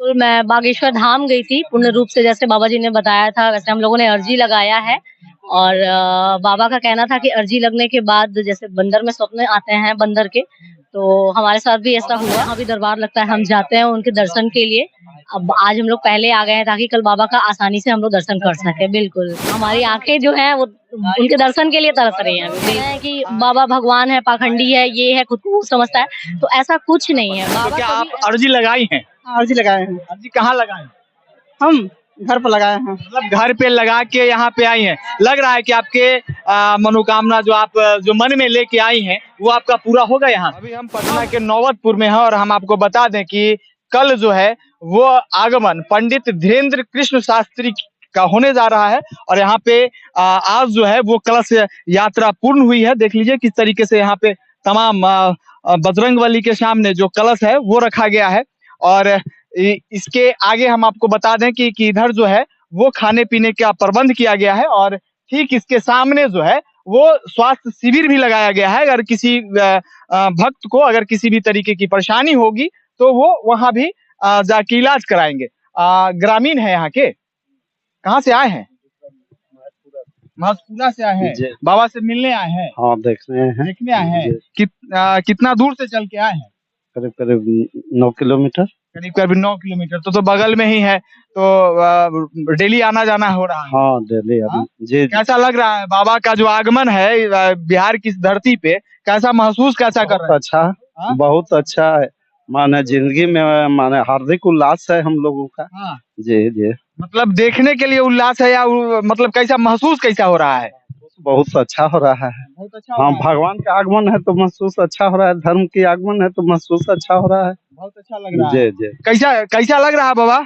बिल्कुल, मैं बागेश्वर धाम गई थी पूर्ण रूप से, जैसे बाबा जी ने बताया था वैसे हम लोगों ने अर्जी लगाया है। और बाबा का कहना था कि अर्जी लगने के बाद जैसे बंदर में स्वप्न आते हैं बंदर के, तो हमारे साथ भी ऐसा हुआ। यहाँ भी दरबार लगता है, हम जाते हैं उनके दर्शन के लिए। अब आज हम लोग पहले आ गए हैं ताकि कल बाबा का आसानी से हम लोग दर्शन कर सकें। बिल्कुल, हमारी आँखें जो हैं वो उनके दर्शन के लिए तरस रही हैं। बिल्कुल है कि बाबा भगवान है, पाखंडी है, ये है, खुद को खूब समझता है, तो ऐसा कुछ नहीं है। तो बाबा क्या आप कभी अर्जी लगाई हैं? हाँ, अर्जी लगाए हैं। अर्जी कहाँ लगाए? हम घर पर लगाए हैं। मतलब घर पे लगा के यहाँ पे आई हैं। लग रहा है कि आपके मनोकामना जो आप जो मन में लेके आई हैं वो आपका पूरा होगा यहाँ। अभी हम पटना के नौबतपुर में हैं और हम आपको बता दें कि कल जो है वो आगमन पंडित धीरेन्द्र कृष्ण शास्त्री का होने जा रहा है और यहाँ पे आज जो है वो कलश यात्रा पूर्ण हुई है। देख लीजिए किस तरीके से यहाँ पे तमाम बजरंगबली के सामने जो कलश है वो रखा गया है। और इसके आगे हम आपको बता दें कि इधर जो है वो खाने पीने का प्रबंध किया गया है और ठीक इसके सामने जो है वो स्वास्थ्य शिविर भी लगाया गया है। अगर किसी भक्त को अगर किसी भी तरीके की परेशानी होगी तो वो वहां भी जाके इलाज कराएंगे। ग्रामीण है यहाँ के, कहाँ से आए हैं? महसपुरा से आए हैं। बाबा से मिलने आए हैं? हाँ, देखने आए हैं। कितना दूर से चल के आए हैं? करीब करीब 9 किलोमीटर। करीब करीब 9 किलोमीटर तो बगल में ही है, तो डेली आना जाना हो रहा है। हाँ, डेली जी। कैसा लग रहा है बाबा का जो आगमन है बिहार की धरती पे, कैसा महसूस कैसा कर रहे हैं? अच्छा, बहुत अच्छा है। माने जिंदगी में माने हार्दिक उल्लास है हम लोगों का। जी जी। मतलब देखने के लिए उल्लास है या मतलब कैसा महसूस कैसा हो रहा है? बहुत अच्छा हो रहा है। बहुत अच्छा। हाँ, भगवान का आगमन है तो महसूस अच्छा हो रहा है, धर्म की आगमन है तो महसूस अच्छा हो रहा है। बहुत अच्छा लग रहा है। जी जी। कैसा लग रहा है बाबा?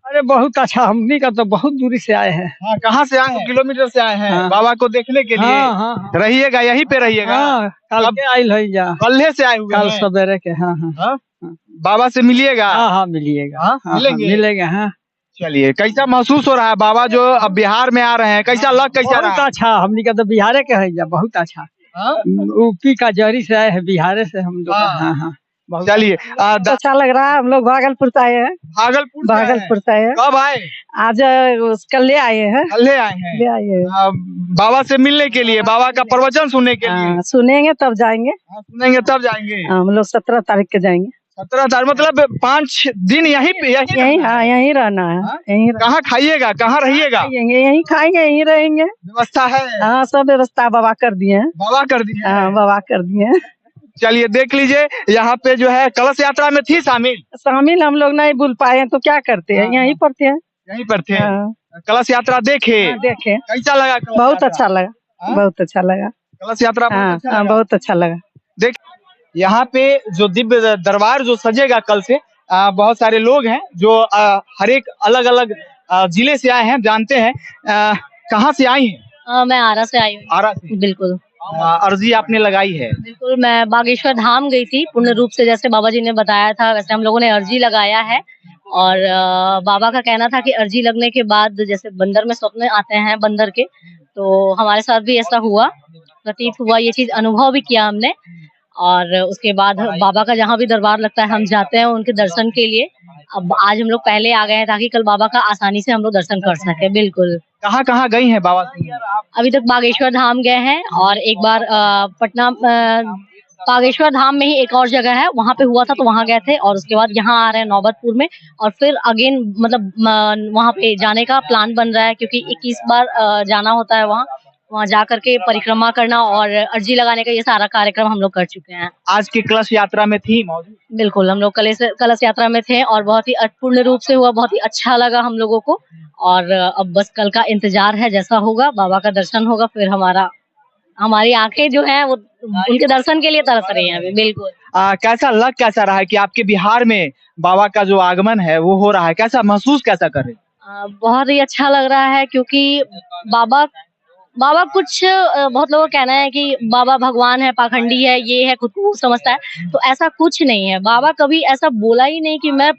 अरे बहुत अच्छा, हमनी का तो बहुत दूरी से आए हैं। हाँ, कहाँ से आए हैं? किलोमीटर से आए हैं। बाबा को देखने के लिए। हाँ। रहिएगा यहीं पे रहिएगा। कल आइल है जा, कल्हे से आए हुए कल सवेरे के। हाँ। बाबा से मिलिएगा? हाँ, मिलिएगा। मिलेगा। हाँ, चलिए, कैसा महसूस हो रहा है बाबा जो अब बिहार में आ रहे हैं, कैसा रहा? बहुत अच्छा, हमनी का तो बिहारे के है जा, बहुत अच्छा। यूपी का जरी से आए हैं, बिहारे से हम लोग। हाँ। चलिए, अच्छा लग रहा है। हम लोग भागलपुर से आए हैं। भागलपुर से आए हैं। कब आए? आज कल ले आए हैं। ले आए हैं बाबा से मिलने के लिए, बाबा का प्रवचन सुनने के लिए। सुनेंगे तब जाएंगे। सुनेंगे तब जाएंगे। हम लोग 17 तारीख के जाएंगे। 17 तारीख मतलब 5 दिन यहीं यहीं रहना है। कहाँ खाइएगा, कहाँ रहिएगा? यहीं खाएंगे, यहीं रहेंगे। व्यवस्था है? हाँ, सब व्यवस्था बाबा कर दिए हैं। बाबा कर दिए? हाँ, बाबा कर दिए हैं। चलिए देख लीजिए, यहाँ पे जो है कलश यात्रा में थी शामिल हम लोग नहीं भूल पाए तो क्या करते हैं, यहीं पर थे। कलश यात्रा देखे? कैसा लगा? बहुत अच्छा लगा। बहुत अच्छा लगा कलश यात्रा। बहुत अच्छा लगा। देख, यहाँ पे जो दिव्य दरबार जो सजेगा कल से, बहुत सारे लोग हैं जो हर एक अलग अलग जिले से आए हैं। जानते हैं कहाँ से आई हैं? मैं आरा से आई हूँ। आरा से? बिल्कुल। अर्जी आपने लगाई है? बिल्कुल, मैं बागेश्वर धाम गई थी पूर्ण रूप से, जैसे बाबा जी ने बताया था वैसे हम लोगों ने अर्जी लगाया है। और बाबा का कहना था कि अर्जी लगने के बाद जैसे बंदर में स्वप्न आते हैं बंदर के, तो हमारे साथ भी ऐसा हुआ, प्रतीत हुआ, ये चीज अनुभव भी किया हमने। और उसके बाद बाबा का जहाँ भी दरबार लगता है हम जाते हैं उनके दर्शन के लिए। अब आज हम लोग पहले आ गए हैं ताकि कल बाबा का आसानी से हम लोग दर्शन कर सके। बिल्कुल। कहाँ गई हैं बाबा? अभी तक बागेश्वर धाम गए हैं और एक बार पटना बागेश्वर धाम में ही एक और जगह है, वहाँ पे हुआ था तो वहाँ गए थे। और उसके बाद यहाँ आ रहे हैं नौबतपुर में, और फिर अगेन मतलब वहाँ पे जाने का प्लान बन रहा है क्योंकि 21 बार जाना होता है वहाँ जा करके परिक्रमा करना और अर्जी लगाने का ये सारा कार्यक्रम हम लोग कर चुके हैं। आज की कलश यात्रा में थी मौजूद? बिल्कुल, हम लोग कलश यात्रा में थे और बहुत ही पूर्ण रूप से हुआ, बहुत ही अच्छा लगा हम लोगों को। और अब बस कल का इंतजार है, जैसा होगा बाबा का दर्शन होगा, फिर हमारी आंखें जो हैं वो उनके दर्शन के लिए तरस रही हैं अभी। बिल्कुल। कैसा रहा है कि आपके बिहार में बाबा का जो आगमन है वो हो रहा है, कैसा महसूस कैसा कर रहे हैं? बहुत ही अच्छा लग रहा है क्योंकि बाबा कुछ बहुत लोगों का कहना है कि बाबा भगवान है, पाखंडी है, ये है, खुद को खूब समझता है, तो ऐसा कुछ नहीं है। बाबा कभी ऐसा बोला ही नहीं कि मैं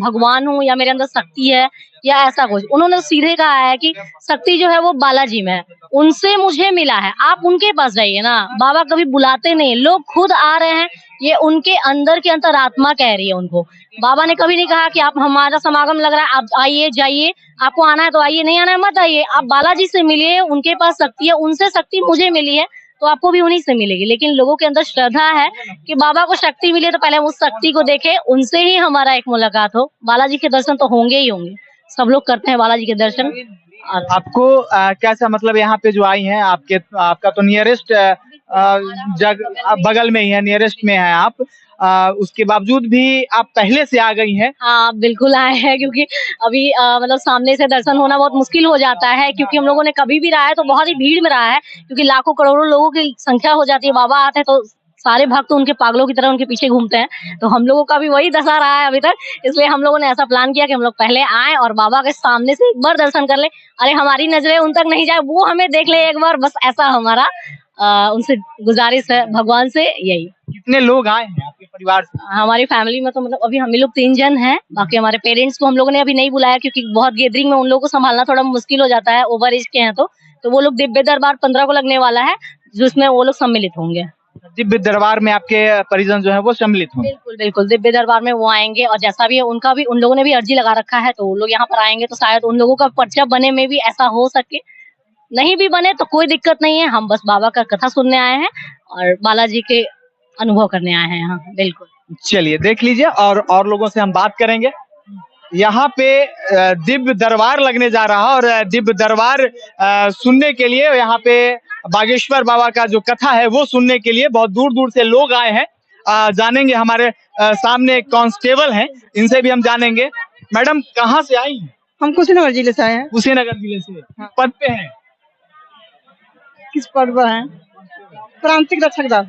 भगवान हूँ या मेरे अंदर शक्ति है या ऐसा कुछ। उन्होंने सीधे कहा है कि शक्ति जो है वो बालाजी में है, उनसे मुझे मिला है, आप उनके पास जाइए ना। बाबा कभी बुलाते नहीं, लोग खुद आ रहे हैं, ये उनके अंदर की अंतरात्मा कह रही है उनको बाबा ने कभी नहीं कहा कि आप हमारा समागम लग रहा है, आप आइए जाइए, आपको आना है तो आइए, नहीं आना है मत आइए। आप बालाजी से मिलिए, उनके पास शक्ति है, उनसे शक्ति मुझे मिली है तो आपको भी उन्हीं से मिलेगी। लेकिन लोगों के अंदर श्रद्धा है कि बाबा को शक्ति मिली तो पहले हम उस शक्ति को देखें, उनसे ही हमारा एक मुलाकात हो। बालाजी के दर्शन तो होंगे ही होंगे, सब लोग करते हैं बालाजी के दर्शन। और आपको कैसा मतलब यहाँ पे जो आई हैं आपका तो नियरेस्ट जग बगल में ही है, नियरेस्ट में है आप, उसके बावजूद भी आप पहले से आ गई हैं। हाँ, बिल्कुल आए हैं क्योंकि अभी मतलब सामने से दर्शन होना बहुत मुश्किल हो जाता है, क्योंकि हम लोगों ने कभी भी रहा है तो बहुत ही भीड़ में रहा है, क्योंकि लाखों करोड़ों लोगों की संख्या हो जाती है। बाबा आते हैं तो सारे भक्त उनके पागलों की तरह उनके पीछे घूमते हैं, तो हम लोगों का भी वही दशा रहा है अभी तक। इसलिए हम लोगों ने ऐसा प्लान किया कि हम लोग पहले आए और बाबा के सामने से एक बार दर्शन कर ले। अरे हमारी नजरें उन तक नहीं जाए, वो हमें देख ले एक बार, बस ऐसा हमारा उनसे गुजारिश है भगवान से यही। कितने लोग आए हैं आपके परिवार से? हमारी फैमिली में तो मतलब अभी हम लोग 3 जन हैं, बाकी हमारे पेरेंट्स को हम लोगों ने अभी नहीं बुलाया क्योंकि बहुत गैदरिंग में उन लोगों को संभालना थोड़ा मुश्किल हो जाता है, ओवर एज के हैं तो वो लोग दिव्य दरबार 15 को लगने वाला है, जिसमें वो लोग सम्मिलित होंगे। दिव्य दरबार में आपके परिजन जो है वो सम्मिलित होंगे? बिल्कुल बिल्कुल, दिव्य दरबार में वो आएंगे और जैसा भी है उनका भी, उन लोगों ने भी अर्जी लगा रखा है तो वो लोग यहाँ पर आएंगे तो शायद उन लोगों का पर्चा बने में भी ऐसा हो सके। नहीं भी बने तो कोई दिक्कत नहीं है, हम बस बाबा का कथा सुनने आए हैं और बालाजी के अनुभव करने आए हैं यहाँ। बिल्कुल, चलिए देख लीजिए और लोगों से हम बात करेंगे। यहाँ पे दिव्य दरबार लगने जा रहा है और दिव्य दरबार सुनने के लिए यहाँ पे बागेश्वर बाबा का जो कथा है वो सुनने के लिए बहुत दूर दूर से लोग आए हैं। जानेंगे, हमारे सामने एक कांस्टेबल हैं, इनसे भी हम जानेंगे। मैडम कहाँ से आई हैं? हम कुशीनगर जिले से आए हैं। कुशीनगर जिले से। पद पे हैं? किस पद पर हैं? प्रांतिक रक्षक दल,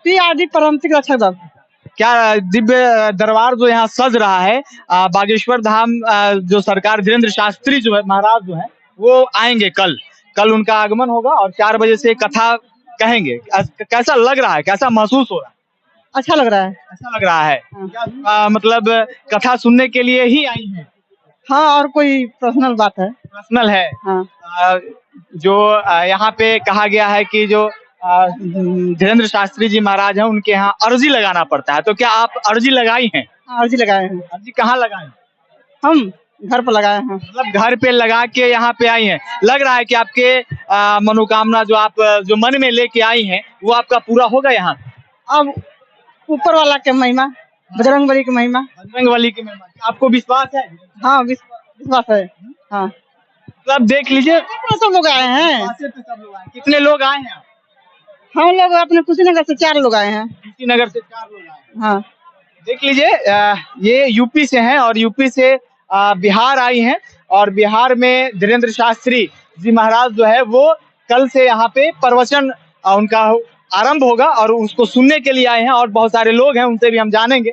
PRD प्रांतिक रक्षक दल। क्या दिव्य दरबार जो यहाँ सज रहा है, बागेश्वर धाम जो सरकार धीरेन्द्र शास्त्री जो है महाराज जो है वो आएंगे कल उनका आगमन होगा और 4 बजे से कथा कहेंगे। कैसा लग रहा है, कैसा महसूस हो रहा है? अच्छा लग रहा है। अच्छा लग रहा है। मतलब कथा सुनने के लिए ही आई हैं? हाँ, और कोई पर्सनल बात है? पर्सनल है। हाँ। जो यहाँ पे कहा गया है कि जो धीरेन्द्र शास्त्री जी महाराज हैं उनके यहाँ अर्जी लगाना पड़ता है, तो क्या आप अर्जी लगाई हैं? अर्जी लगाए हैं। अर्जी कहाँ लगाई? हम घर पर लगाए हैं। मतलब घर पे लगा के यहाँ पे आई हैं। लग रहा है कि आपके मनोकामना जो आप जो मन में लेके आई हैं वो आपका पूरा होगा यहाँ? अब ऊपर वाला के महिमा, बजरंगबली की महिमा। बजरंगबली की महिमा, आपको विश्वास है? हाँ, विश्वास है। हाँ, तो आप देख लीजिए, सब लोग आए हैं। कितने लोग आए हैं? हम लोग अपने कुशीनगर से 4 लोग आए हैं। कुशीनगर से 4 लोग आए हैं। हाँ, देख लीजिए, ये यूपी से हैं और यूपी से बिहार आई हैं और बिहार में धीरेन्द्र शास्त्री जी महाराज जो है वो कल से यहाँ पे प्रवचन उनका आरंभ होगा और उसको सुनने के लिए आए हैं और बहुत सारे लोग हैं, उनसे भी हम जानेंगे।